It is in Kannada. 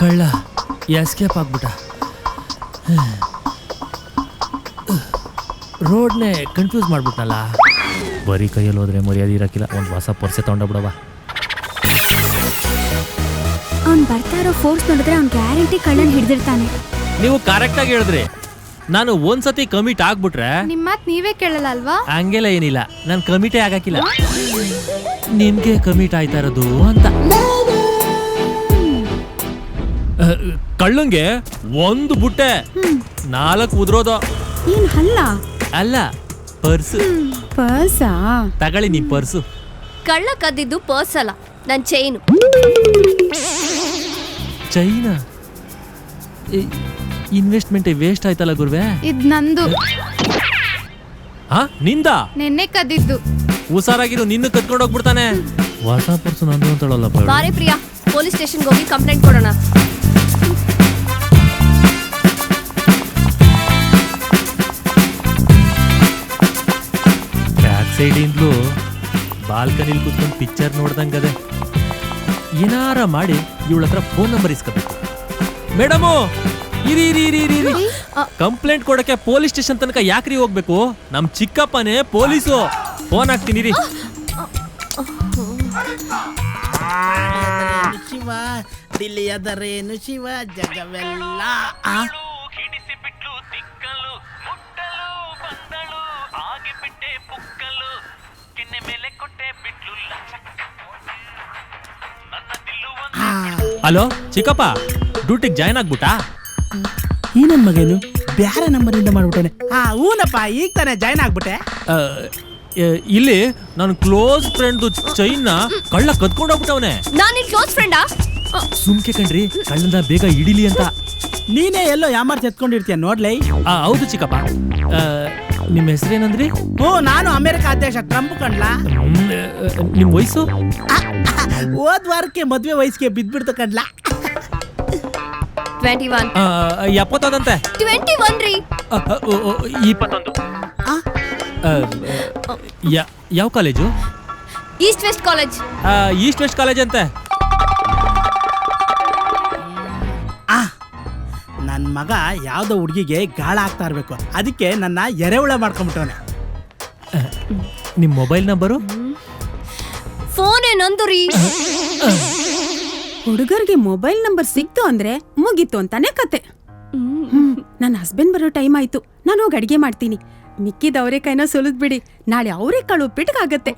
ಕಳ್ಳ ಎಸ್ಕೇಪ್ ಆಗ್ಬಿಟ್ಟ. ರೋಡ್ನೇ ಕನ್ಫ್ಯೂಸ್ ಮಾಡ್ಬಿಟ್ನಲ್ಲ. ಬರೀ ಕೈಯಲ್ಲಿ ಹೋದ್ರೆ ಮರ್ಯಾದೆ ಇರಕ್ಕಿಲ್ಲ. ಒಂದು ಹೊಸ ಪರ್ಸೆ ತಗೊಂಡೋಗ್ಬಿಡವ. ಅವ್ನು ಬರ್ತಾ ಇರೋ ಫೋರ್ಸ್ ನೋಡಿದ್ರೆ ಅವ್ನು ಗ್ಯಾರಂಟಿ ಕಳ್ಳನ್ ಹಿಡಿದಿರ್ತಾನೆ. ನೀವು ಕರೆಕ್ಟಾಗಿ ಹೇಳಿದ್ರಿ. ನಾನು ಒಂದ್ಸತಿ ಕಮಿಟ್ ಆಗ್ಬಿಟ್ರೆ ನಿಮ್ಮ ಮಾತು ನೀವೇ ಕೇಳಲ್ಲ ಅಲ್ವಾ? ಹಂಗೆಲ್ಲ ಏನಿಲ್ಲ, ನಾನು ಕಮಿಟೇ ಆಗಕ್ಕಿಲ್ಲ. ನಿಮ್ಗೆ ಕಮಿಟ್ ಆಯ್ತಾ ಇರೋದು ಅಂತ. ಕಳ್ಳಂಗೆ ಒಂದು ಬುಟ್ಟೆ 4 ಉದ್ರೋದು. ಏನ್ ಹಲ್ಲ? ಅಲ್ಲ, ಪರ್ಸು. ಪರ್ಸಾ? ತಗೊಳ್ಳಿ ನಿಮ್ ಪರ್ಸು. ಕಳ್ಳ ಕದ್ದಿದ್ದು ಪರ್ಸ್ ಅಲ್ಲ, ನನ್ ಚೈನು. ಚೈನಾ? ಇನ್ವೆಸ್ಟ್ಮೆಂಟ್ ವೇಸ್ಟ್ ಆಯ್ತಲ್ಲ ಗುರುವೆ. ಇದ್ ನಂದು. ನಿಂದ? ನೆನ್ನೆ ಕದ್ದಿದ್ದು. ಹುಷಾರಾಗಿರು, ನಿನ್ನ ಕತ್ಕೊಂಡು ಹೋಗ್ಬಿಡ್ತಾನೆ. ಹೊಸ ಪರ್ಸು ನಂದು ಅಂತಳಲ್ಲ. ಬಾರೆ ಪ್ರಿಯಾ, ಪೊಲೀಸ್ ಸ್ಟೇಷನ್ಗೆ ಹೋಗಿ ಕಂಪ್ಲೇಂಟ್ ಕೊಡೋಣ. ಬ್ಯಾಕ್ ಸೈಡಿಂದಲೂ ಬಾಲ್ಕನಿಲಿ ಕೂತ್ಕೊಂಡು ಪಿಕ್ಚರ್ ನೋಡ್ದಂಗದೆ. ಏನಾರ ಮಾಡಿ ಇವಳ ಹತ್ರ ಫೋನ್ ನಂಬರ್ ಇಸ್ಕೋಬೇಕು. ಮೇಡಮು, ಇರಿ. ಕಂಪ್ಲೇಂಟ್ ಕೊಡಕ್ಕೆ ಪೊಲೀಸ್ ಸ್ಟೇಷನ್ ತನಕ ಯಾಕ್ರಿ ಹೋಗ್ಬೇಕು? ನಮ್ ಚಿಕ್ಕಪ್ಪನೇ ಪೊಲೀಸು. ಫೋನ್ ಹಾಕ್ತೀನಿ ರೀ. ಶಿವ ದಿಲ್ಲಿಯದರೇನು ಶಿವ ಜಗವೆಲ್ಲ ಹಲೋ ಚಿಕ್ಕಪ್ಪ, ಡ್ಯೂಟಿಗೆ ಜಾಯ್ನ್ ಆಗ್ಬಿಟ್ಟಾ? ಈ ನನ್ ಮಗೇನು ಬ್ಯಾರೆ ನಂಬರಿಂದ ಮಾಡ್ಬಿಟ್ಟೆ. ಹೂನಪ್ಪ, ಈಗ ತಾನೇ ಜಾಯ್ನ್ ಆಗ್ಬಿಟ್ಟೆ. ಇಲ್ಲಿ ನನ್ನ ಕ್ಲೋಸ್ ಫ್ರೆಂಡ್ ಚೈನ್ನ ಕಳ್ಳ ಕದ್ಕೊಂಡು ಹೋಗ್ಬಿಟ್ಟವನೆ. ನಾನು ನಿನ್ ಕ್ಲೋಸ್ ಫ್ರೆಂಡಾ? ಸುಮ್ಕೆ ಕಣ್ರಿ, ಕಳ್ಳನ ಬೇಗ ಹಿಡಿಲಿ ಅಂತ. ನೀನೇ ಎಲ್ಲೋ ಯಾಮಾರ್ಸಿ ಎತ್ಕೊಂಡಿರ್ತೀಯ ನೋಡ್ಲೈ. ಹೌದು ಚಿಕ್ಕಪ್ಪ. ನಿಮ್ಮ ಹೆಸರೇನಂದ್ರಿ? ನಾನು ಅಮೆರಿಕ ಅಧ್ಯಕ್ಷ ಟ್ರಂಪ್ ಕಂಡ್ಲಾ. ನಿಮ್ ವಯಸ್ಸು? ಹೋದ್ ವಾರಕ್ಕೆ ಮದ್ವೆ ವಯಸ್ಸಿಗೆ ಬಿದ್ಬಿಡ್ತು ಕಂಡ್ಲಾ. 21. 70 21 ರೀ. 21. ಯಾವ college? East West College. East West College ಅಂತೆ. ನನ್ನ ಮಗ ಯಾವ್ದೋ ಹುಡುಗಿಗೆ ಗಾಳ ಆಗ್ತಾ ಇರ್ಬೇಕು, ಅದಕ್ಕೆ ನನ್ನ ಎರೆಹುಳ ಮಾಡ್ಕೊಂಡ್ಬಿಟ್ಟವನೆ. ನಿಮ್ ಮೊಬೈಲ್ ನಂಬರು? ಫೋನ್ ನಂದು ರೀ. ಹುಡುಗರಿಗೆ ಮೊಬೈಲ್ ನಂಬರ್ ಸಿಕ್ತು ಅಂದ್ರೆ ಮುಗೀತು ಅಂತಾನೆ ಕತೆ. ನನ್ನ ಹಸ್ಬೆಂಡ್ ಬರೋ ಟೈಮ್ ಆಯ್ತು, ನಾನು ಹೋಗಿ ಅಡಿಗೆ ಮಾಡ್ತೀನಿ. ಮಿಕ್ಕಿದ ಅವರೇ ಕೈನ ಸುಲಿದ್ ಬಿಡಿ, ನಾಳೆ ಅವರೇ ಕಾಳು ಉಪ್ಪಿಟ್ಟಿಗಾಗತ್ತೆ.